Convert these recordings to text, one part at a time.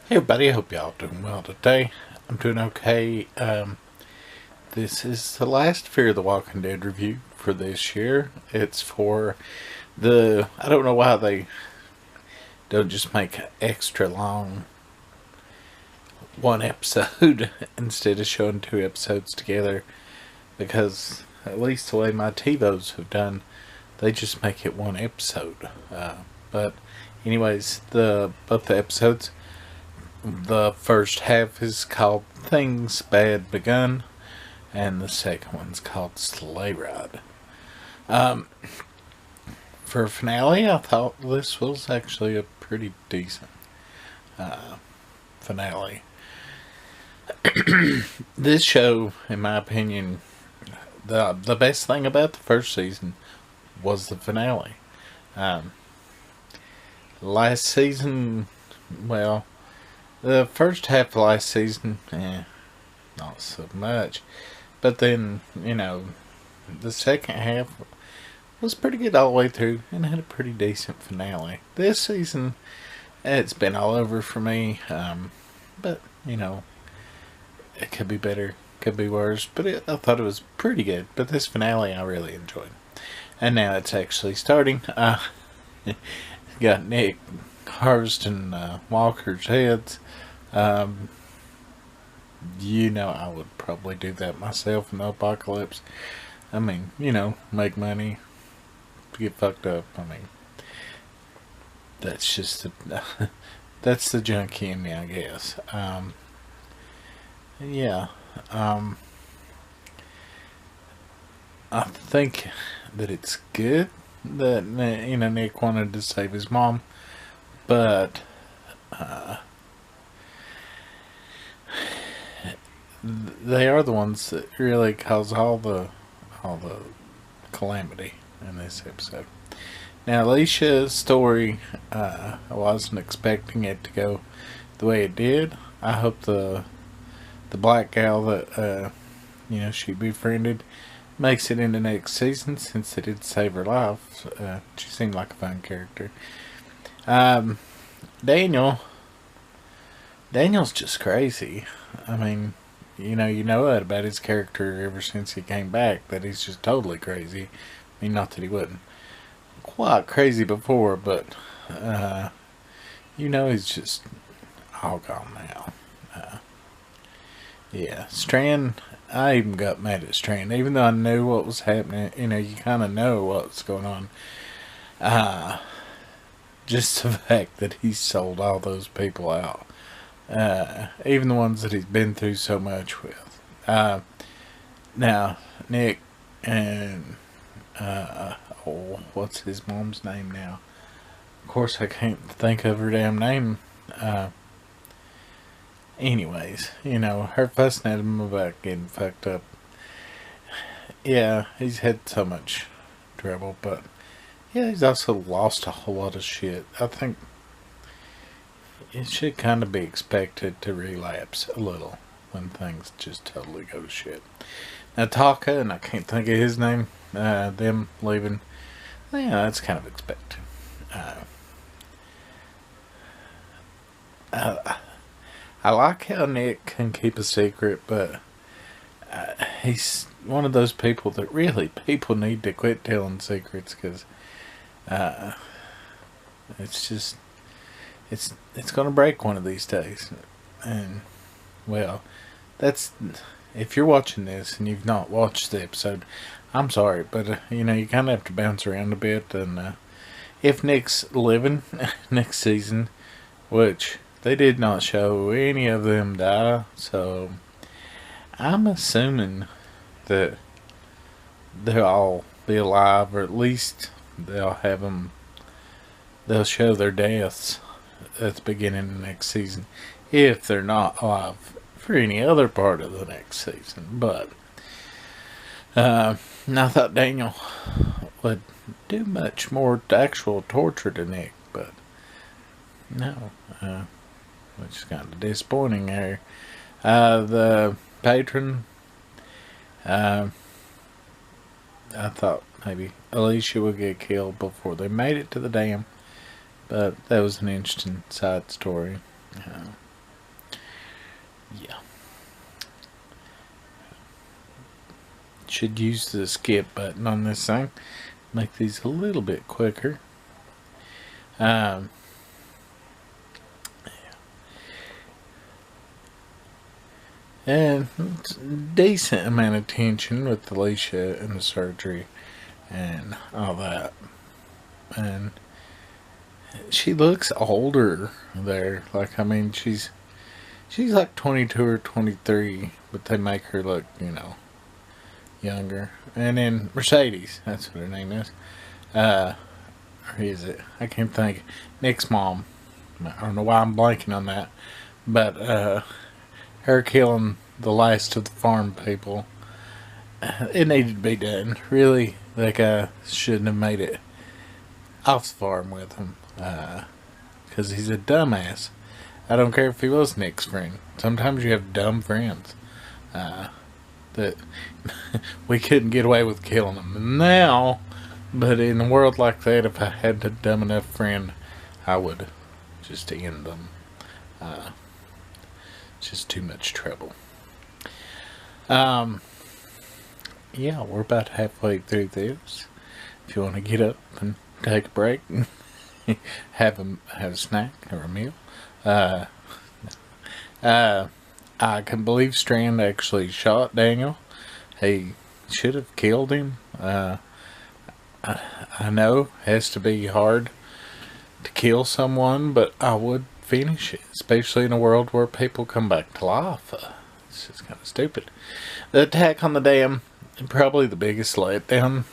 Hey everybody, I hope y'all doing well today. I'm doing okay. This is the last Fear the Walking Dead review for this year. It's for I don't know why they don't just make extra long one episode instead of showing two episodes together, because at least the way my TiVos have done, they just make it one episode. But anyways, both the episodes, the first half is called Things Bad Begun, and the second one's called Sleigh Ride. For a finale, I thought this was actually a pretty decent finale. This show, in my opinion, the best thing about the first season was the finale. Last season, well, the first half of last season, not so much. But then, the second half was pretty good all the way through and had a pretty decent finale. This season, it's been all over for me. But, it could be better, could be worse. But I thought it was pretty good. But this finale I really enjoyed. And now it's actually starting. Got Nick harvesting Walker's heads. I would probably do that myself in the apocalypse. I mean, make money, get fucked up. I mean, that's just that's the junkie in me, I guess. Yeah. I think that it's good that Nick wanted to save his mom, but they are the ones that really cause all the calamity in this episode. Now, Alicia's story, I wasn't expecting it to go the way it did. I hope the black gal that she befriended makes it into next season, since it did save her life. She seemed like a fun character. Daniel's just crazy. I mean, you know that about his character ever since he came back, that he's just totally crazy. I mean, not that he wasn't quite crazy before, but he's just all gone now. Yeah, Strand, I even got mad at Strand, even though I knew what was happening. You kind of know what's going on. Just the fact that he sold all those people out. Even the ones that he's been through so much with. Now, Nick and, what's his mom's name now? Of course, I can't think of her damn name. Anyways, her fussing at him about getting fucked up. Yeah, he's had so much trouble, but yeah, he's also lost a whole lot of shit. I think it should kind of be expected to relapse a little when things just totally go to shit. Now, Taka, and I can't think of his name, them leaving, yeah, that's kind of expected. I like how Nick can keep a secret, but he's one of those people that really people need to quit telling secrets, because it's gonna break one of these days. And well, that's, if you're watching this and you've not watched the episode, I'm sorry, but you kind of have to bounce around a bit. And if Nick's living next season, which they did not show any of them die, so I'm assuming that they'll all be alive, or at least they'll show their deaths at the beginning of the next season, if they're not alive for any other part of the next season. But I thought Daniel would do much more actual torture to Nick, but no, which is kind of disappointing there. The patron, I thought maybe Alicia would get killed before they made it to the dam, but that was an interesting side story. Yeah. Should use the skip button on this thing. Make these a little bit quicker. Um, and decent amount of tension with Alicia and the surgery and all that. And she looks older there. Like, I mean, she's like 22 or 23, but they make her look, younger. And then Mercedes, that's what her name is. Or is it? I can't think. Nick's mom. I don't know why I'm blanking on that. But her killing the last of the farm people, it needed to be done. Really, that guy shouldn't have made it off the farm with him. Because he's a dumbass. I don't care if he was Nick's friend. Sometimes you have dumb friends. That we couldn't get away with killing them now. But in a world like that, if I had a dumb enough friend, I would just end them. Just too much trouble. Yeah, we're about halfway through this. If you want to get up and take a break and have a snack or a meal. I can believe Strand actually shot Daniel. He should have killed him. I know it has to be hard to kill someone, but I would finish it, especially in a world where people come back to life. It's just kind of stupid. The attack on the dam, probably the biggest letdown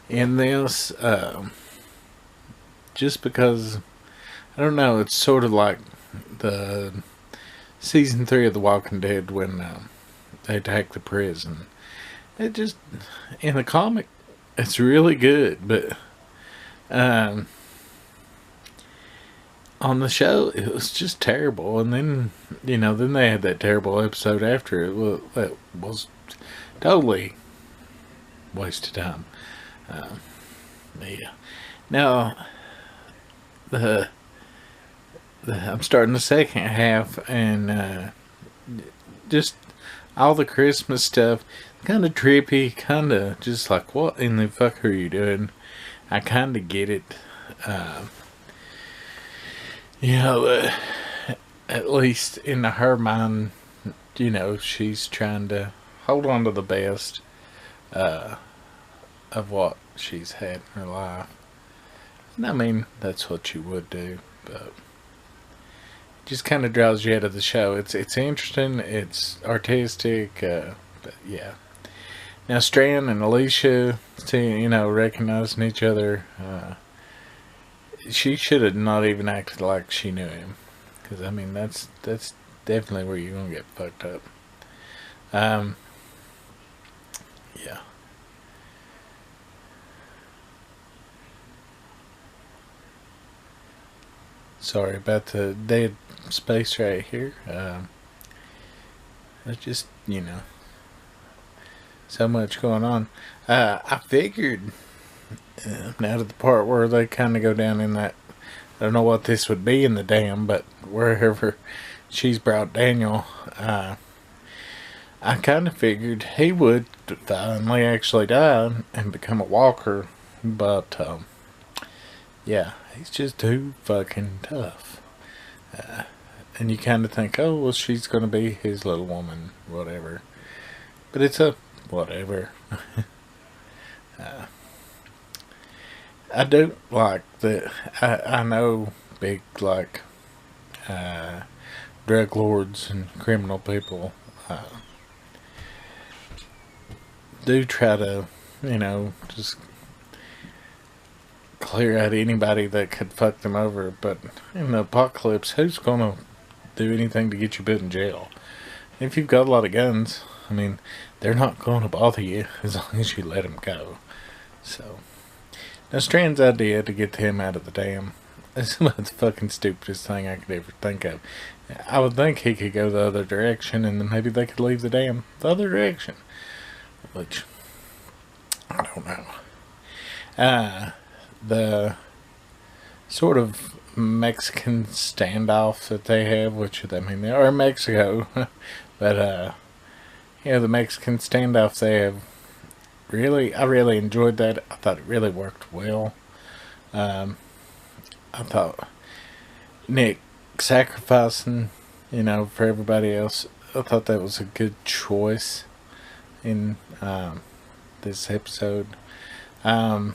in this, just because, I don't know, it's sort of like the season 3 of The Walking Dead when they attack the prison. It just, in the comic, it's really good, but on the show, it was just terrible. And then, then they had that terrible episode after it. Well, that was totally waste of time. Yeah. Now, I'm starting the second half, and just all the Christmas stuff, kind of trippy, kind of just like, what in the fuck are you doing? I kind of get it. At least in her mind, she's trying to hold on to the best of what she's had in her life. And I mean, that's what you would do, but it just kind of draws you out of the show. It's interesting, it's artistic, but yeah. Now, Strand and Alicia, recognizing each other, she should have not even acted like she knew him. Because, I mean, that's definitely where you're going to get fucked up. Yeah. Sorry about the dead space right here. It's just, so much going on. I figured now to the part where they kind of go down in that, I don't know what this would be in the dam, but wherever she's brought Daniel, I kind of figured he would finally actually die and become a walker, but yeah, he's just too fucking tough. And you kind of think, oh, well, she's going to be his little woman, whatever. But it's a whatever. I don't like that. I know big, like, drug lords and criminal people do try to, just clear out anybody that could fuck them over. But in the apocalypse, who's going to do anything to get you put in jail? If you've got a lot of guns, I mean, they're not going to bother you as long as you let them go. So, now Strand's idea to get him out of the dam is about the fucking stupidest thing I could ever think of. I would think he could go the other direction, and then maybe they could leave the dam the other direction. Which, I don't know. The sort of Mexican standoff that they have, which, I mean, they are in Mexico, but yeah, the Mexican standoff they have, I really enjoyed that. I thought it really worked well. I thought Nick sacrificing, for everybody else, I thought that was a good choice in this episode. Yeah.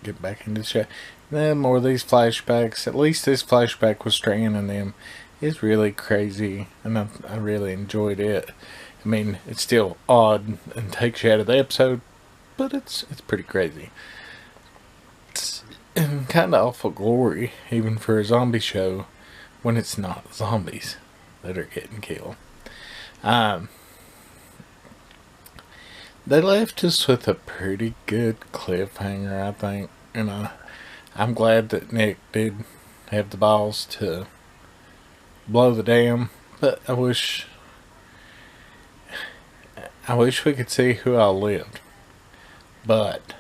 Get back into the show. Then more of these flashbacks. At least this flashback with Strand and them is really crazy, and I really enjoyed it. I mean, it's still odd and takes you out of the episode, but it's pretty crazy. It's kind of awful glory, even for a zombie show, when it's not zombies that are getting killed. They left us with a pretty good cliffhanger, I think. I'm glad that Nick did have the balls to blow the dam, but I wish we could see who all lived. But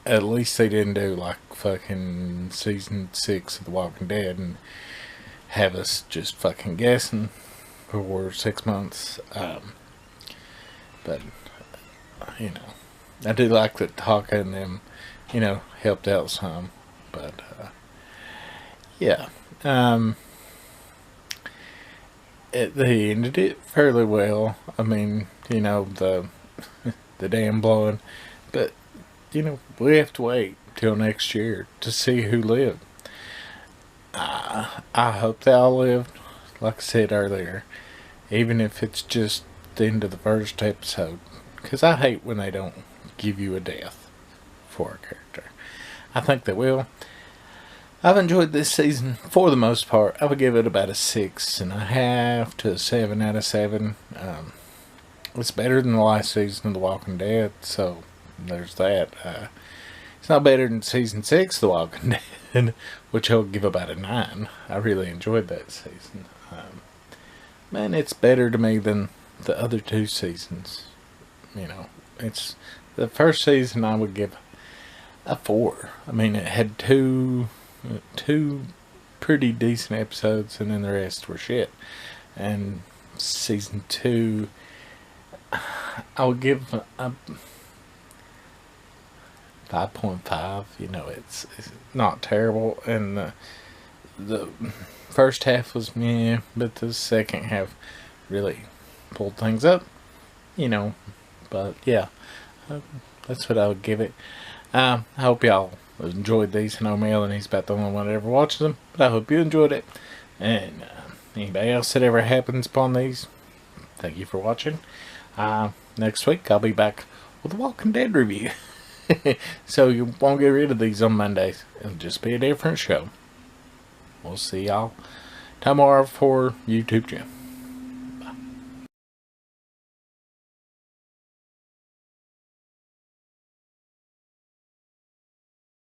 at least they didn't do like fucking season 6 of The Walking Dead and have us just fucking guessing for 6 months. But I do like that Taka and them, helped out some. But yeah, they ended it fairly well. I mean, the dam blowing, but we have to wait till next year to see who lived. I hope they all lived, like I said earlier, even if it's just the end of the first episode, because I hate when they don't give you a death for a character. I think they will. I've enjoyed this season for the most part. I would give it about a 6.5 to a 7 out of 7. It's better than the last season of The Walking Dead, so there's that. It's not better than season 6 of The Walking Dead, which I'll give about a 9. I really enjoyed that season. Man, it's better to me than the other 2 seasons. It's the first season I would give a 4. I mean, it had two pretty decent episodes, and then the rest were shit. And season 2, I would give a 5.5. It's not terrible, and the first half was meh, but the second half really pulled things up. But yeah, that's what I would give it. I hope y'all enjoyed these. I know Melanie's about the only one that ever watches them, but I hope you enjoyed it. And anybody else that ever happens upon these, thank you for watching. Next week I'll be back with a Walking Dead review. So you won't get rid of these on Mondays. It'll just be a different show. We'll see y'all tomorrow for YouTube Jim.